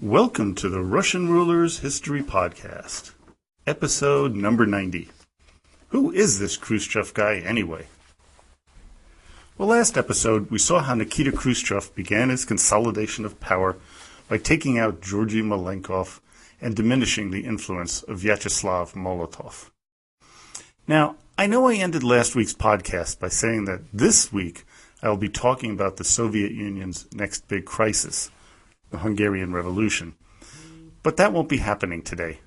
Welcome to the Russian Rulers History Podcast, episode number 90. Who is this Khrushchev guy anyway? Well, last episode we saw how Nikita Khrushchev began his consolidation of power by taking out Georgy Malenkov and diminishing the influence of Vyacheslav Molotov. Now, I know I ended last week's podcast by saying that this week I will be talking about the Soviet Union's next big crisis, the Hungarian Revolution. But that won't be happening today.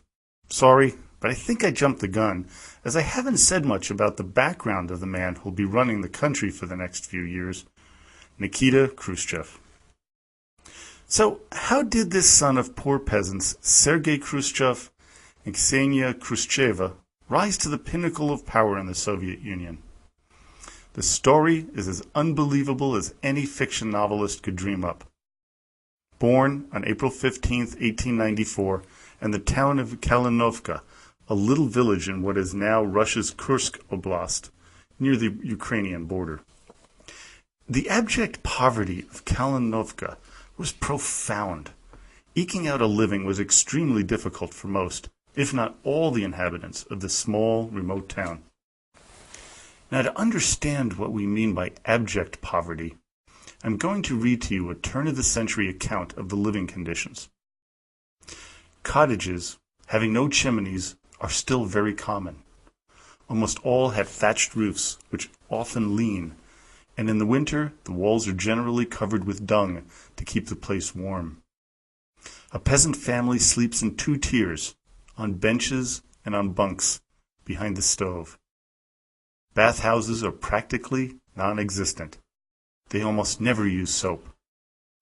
Sorry, but I think I jumped the gun, as I haven't said much about the background of the man who'll be running the country for the next few years, Nikita Khrushchev. So, how did this son of poor peasants, Sergei Khrushchev and Ksenia Khrushcheva, rise to the pinnacle of power in the Soviet Union? The story is as unbelievable as any fiction novelist could dream up. Born on April 15, 1894, in the town of Kalinovka, a little village in what is now Russia's Kursk Oblast, near the Ukrainian border. The abject poverty of Kalinovka was profound. Eking out a living was extremely difficult for most, if not all, the inhabitants of this small, remote town. Now, to understand what we mean by abject poverty, I'm going to read to you a turn-of-the-century account of the living conditions. Cottages, having no chimneys, are still very common. Almost all have thatched roofs, which often lean, and in the winter the walls are generally covered with dung to keep the place warm. A peasant family sleeps in two tiers, on benches and on bunks, behind the stove. Bathhouses are practically non-existent. They almost never use soap.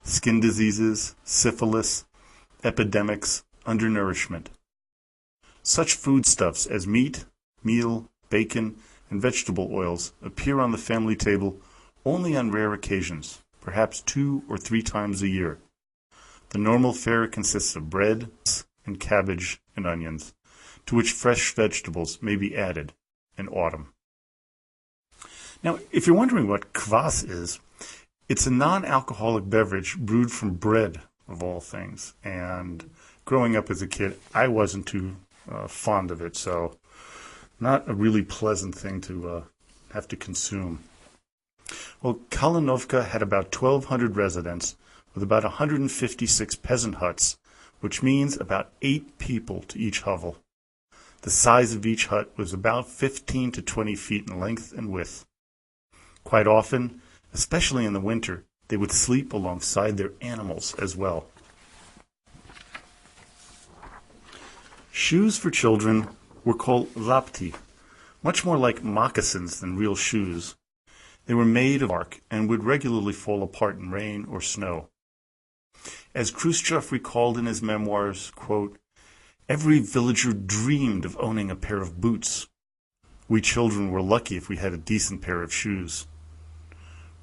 Skin diseases, syphilis, epidemics, undernourishment. Such foodstuffs as meat, meal, bacon, and vegetable oils appear on the family table only on rare occasions, perhaps 2 or 3 times a year. The normal fare consists of bread and cabbage and onions, to which fresh vegetables may be added in autumn. Now, if you're wondering what kvass is, it's a non-alcoholic beverage brewed from bread, of all things. And growing up as a kid, I wasn't too fond of it, so not a really pleasant thing to have to consume. Well, Kalinovka had about 1,200 residents, with about 156 peasant huts, which means about 8 people to each hovel. The size of each hut was about 15 to 20 feet in length and width. Quite often, especially in the winter, they would sleep alongside their animals as well. Shoes for children were called lapti, much more like moccasins than real shoes. They were made of bark and would regularly fall apart in rain or snow. As Khrushchev recalled in his memoirs, quote, "Every villager dreamed of owning a pair of boots. We children were lucky if we had a decent pair of shoes.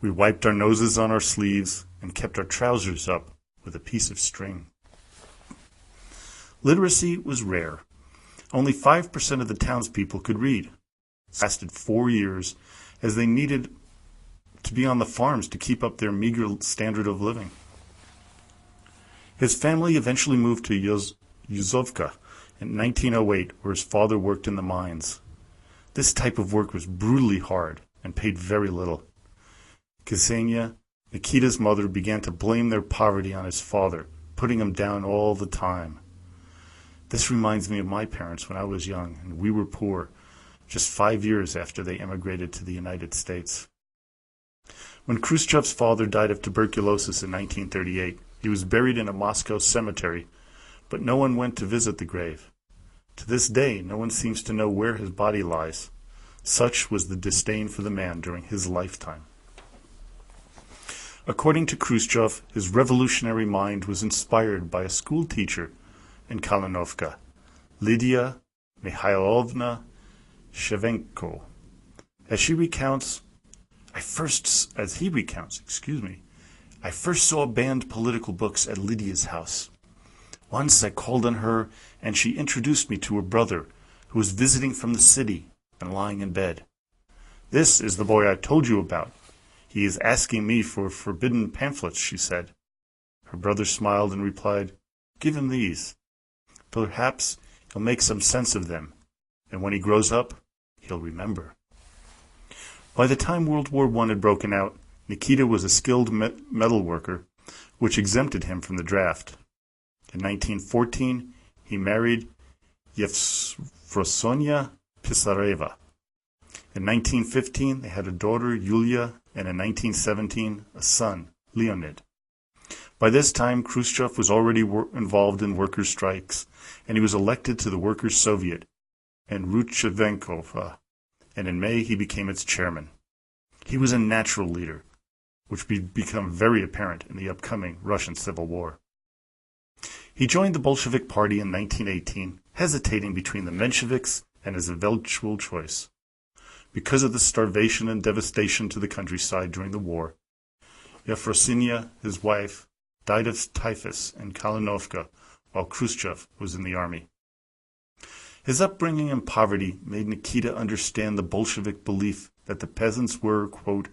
We wiped our noses on our sleeves and kept our trousers up with a piece of string." Literacy was rare. Only 5% of the townspeople could read. It lasted 4 years, as they needed to be on the farms to keep up their meager standard of living. His family eventually moved to Yuzovka in 1908, where his father worked in the mines. This type of work was brutally hard and paid very little. Ksenia, Nikita's mother, began to blame their poverty on his father, putting him down all the time. This reminds me of my parents when I was young, and we were poor, just 5 years after they emigrated to the United States. When Khrushchev's father died of tuberculosis in 1938, he was buried in a Moscow cemetery, but no one went to visit the grave. To this day, no one seems to know where his body lies. Such was the disdain for the man during his lifetime. According to Khrushchev, his revolutionary mind was inspired by a school teacher in Kalinovka, Lydia Mikhailovna Shevenko. As he recounts, I first saw banned political books at Lydia's house. Once I called on her, and she introduced me to her brother, who was visiting from the city and lying in bed. "This is the boy I told you about. He is asking me for forbidden pamphlets," she said. Her brother smiled and replied, Give him these. Perhaps he'll make some sense of them, and when he grows up, he'll remember. By the time World War I had broken out, Nikita was a skilled metal worker, which exempted him from the draft. In 1914, he married Yevfrosynia Pisareva. In 1915, they had a daughter, Yulia, and in 1917, a son, Leonid. By this time, Khrushchev was already involved in workers' strikes, and he was elected to the Workers' Soviet and Ruchevenkova, and in May he became its chairman. He was a natural leader, which would become very apparent in the upcoming Russian Civil War. He joined the Bolshevik Party in 1918, hesitating between the Mensheviks and his eventual choice. Because of the starvation and devastation to the countryside during the war, Yevfrosynia, his wife, died of typhus in Kalinovka while Khrushchev was in the army. His upbringing in poverty made Nikita understand the Bolshevik belief that the peasants were, quote,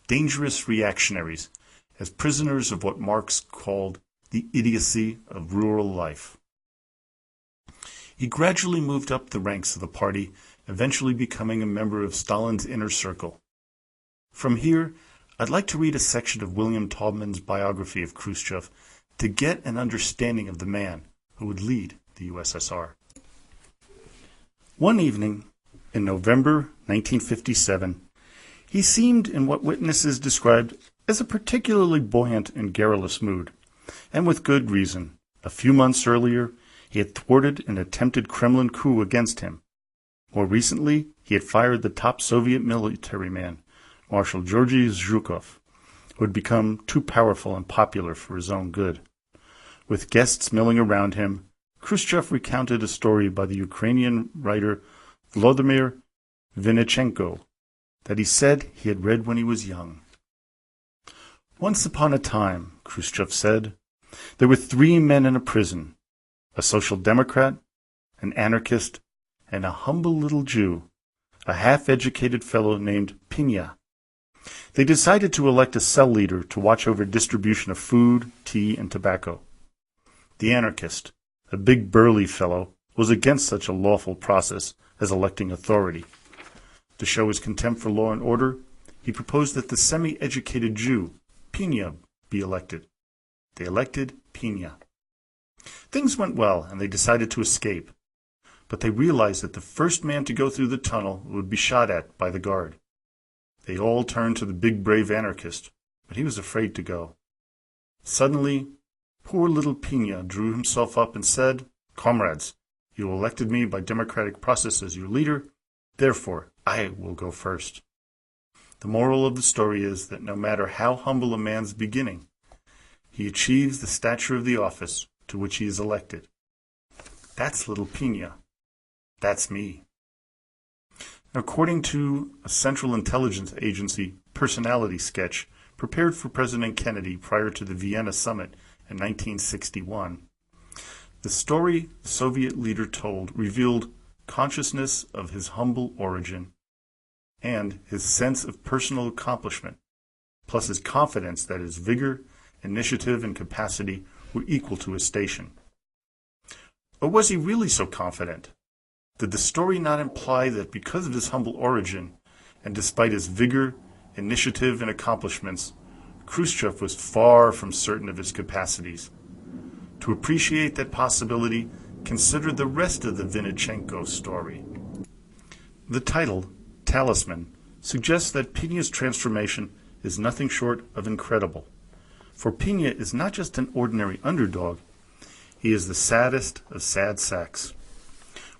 dangerous reactionaries, as prisoners of what Marx called the idiocy of rural life. He gradually moved up the ranks of the party, eventually becoming a member of Stalin's inner circle. From here, I'd like to read a section of William Taubman's biography of Khrushchev to get an understanding of the man who would lead the USSR. One evening, in November 1957, he seemed in what witnesses described as a particularly buoyant and garrulous mood, and with good reason. A few months earlier, he had thwarted an attempted Kremlin coup against him. More recently, he had fired the top Soviet military man, Marshal Georgy Zhukov, who had become too powerful and popular for his own good. With guests milling around him, Khrushchev recounted a story by the Ukrainian writer Vladimir Vinichenko that he said he had read when he was young. Once upon a time, Khrushchev said, there were 3 men in a prison, a social democrat, an anarchist, and a humble little Jew, a half-educated fellow named Pinya. They decided to elect a cell leader to watch over distribution of food, tea, and tobacco. The anarchist, a big burly fellow, was against such a lawful process as electing authority. To show his contempt for law and order, he proposed that the semi-educated Jew, Pinya, be elected. They elected Pinya. Things went well, and they decided to escape. But they realized that the first man to go through the tunnel would be shot at by the guard. They all turned to the big brave anarchist, but he was afraid to go. Suddenly, poor little Pinya drew himself up and said, comrades, you elected me by democratic process as your leader, therefore I will go first. The moral of the story is that no matter how humble a man's beginning, he achieves the stature of the office to which he is elected. That's little Pinya. That's me. According to a Central Intelligence Agency personality sketch prepared for President Kennedy prior to the Vienna summit in 1961, the story the Soviet leader told revealed consciousness of his humble origin and his sense of personal accomplishment, plus his confidence that his vigor, initiative, and capacity were equal to his station. Or was he really so confident? Did the story not imply that because of his humble origin, and despite his vigor, initiative, and accomplishments, Khrushchev was far from certain of his capacities? To appreciate that possibility, consider the rest of the Vinichenko story. The title, Talisman, suggests that Pinya's transformation is nothing short of incredible. For Pinya is not just an ordinary underdog, he is the saddest of sad sacks.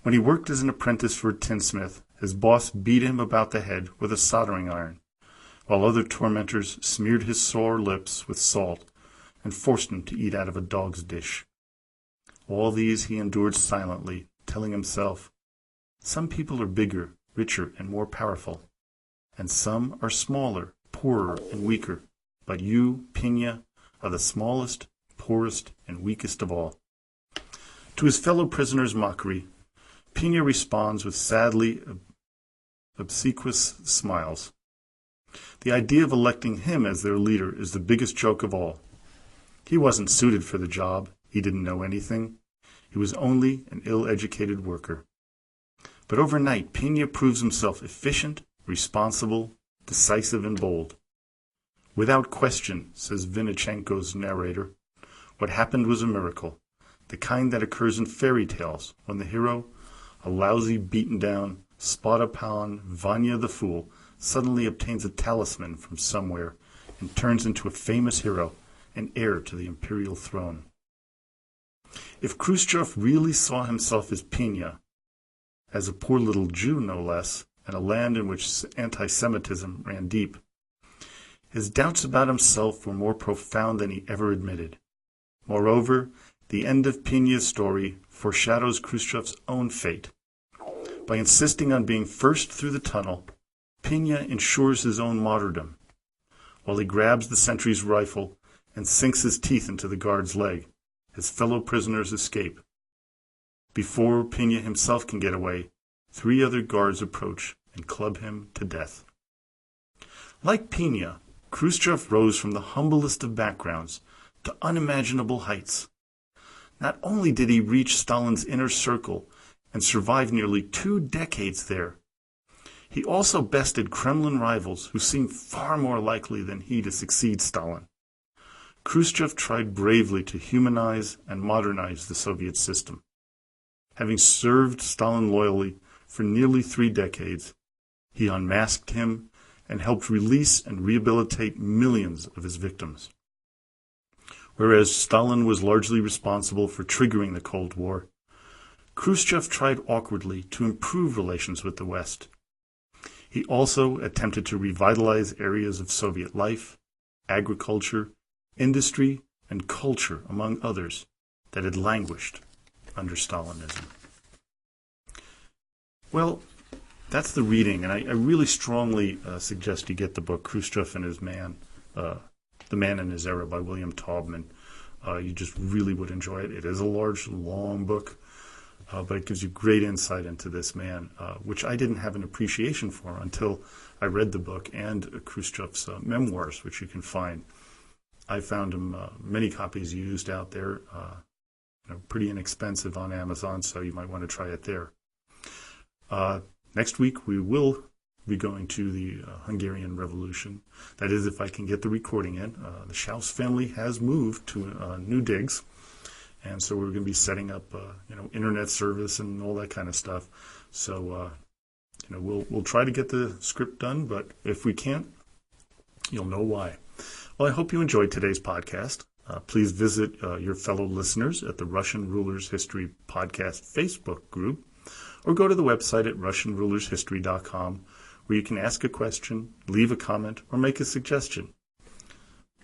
When he worked as an apprentice for a tinsmith, his boss beat him about the head with a soldering iron, while other tormentors smeared his sore lips with salt and forced him to eat out of a dog's dish. All these he endured silently, telling himself, some people are bigger, richer, and more powerful, and some are smaller, poorer, and weaker, but you, Pinya, are the smallest, poorest, and weakest of all. To his fellow prisoners' mockery, Pinya responds with sadly obsequious smiles. The idea of electing him as their leader is the biggest joke of all. He wasn't suited for the job, He didn't know anything. He was only an ill-educated worker. But overnight, Piña proves himself efficient, responsible, decisive, and bold. Without question, says Vinnichenko's narrator, what happened was a miracle, the kind that occurs in fairy tales when the hero, a lousy, beaten-down, spot-upon Vanya the Fool, suddenly obtains a talisman from somewhere and turns into a famous hero and heir to the imperial throne. If Khrushchev really saw himself as Piña, as a poor little Jew no less, in a land in which anti-Semitism ran deep, his doubts about himself were more profound than he ever admitted. Moreover, the end of Piña's story foreshadows Khrushchev's own fate. By insisting on being first through the tunnel, Piña ensures his own martyrdom. While he grabs the sentry's rifle and sinks his teeth into the guard's leg, his fellow prisoners escape. Before Piña himself can get away, 3 other guards approach and club him to death. Like Piña, Khrushchev rose from the humblest of backgrounds to unimaginable heights. Not only did he reach Stalin's inner circle and survive nearly 2 decades there, he also bested Kremlin rivals who seemed far more likely than he to succeed Stalin. Khrushchev tried bravely to humanize and modernize the Soviet system. Having served Stalin loyally for nearly 3 decades, he unmasked him and helped release and rehabilitate millions of his victims. Whereas Stalin was largely responsible for triggering the Cold War, Khrushchev tried awkwardly to improve relations with the West. He also attempted to revitalize areas of Soviet life, agriculture, industry, and culture, among others, that had languished under Stalinism. Well, that's the reading, and I really strongly suggest you get the book Khrushchev and His Man, The Man in His Era by William Taubman. You just really would enjoy it. It is a large, long book, but it gives you great insight into this man, which I didn't have an appreciation for until I read the book and Khrushchev's memoirs, which you can find. I found him many copies used out there, pretty inexpensive on Amazon, so you might want to try it there. Next week we will be going to the Hungarian Revolution. That is, if I can get the recording in. The Schaus family has moved to new digs, and so we're going to be setting up, internet service and all that kind of stuff. So, we'll try to get the script done, but if we can't, you'll know why. Well, I hope you enjoyed today's podcast. Please visit your fellow listeners at the Russian Rulers History Podcast Facebook group, or go to the website at RussianRulersHistory.com, where you can ask a question, leave a comment, or make a suggestion.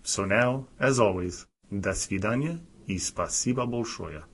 So now, as always, до свидания и спасибо большое.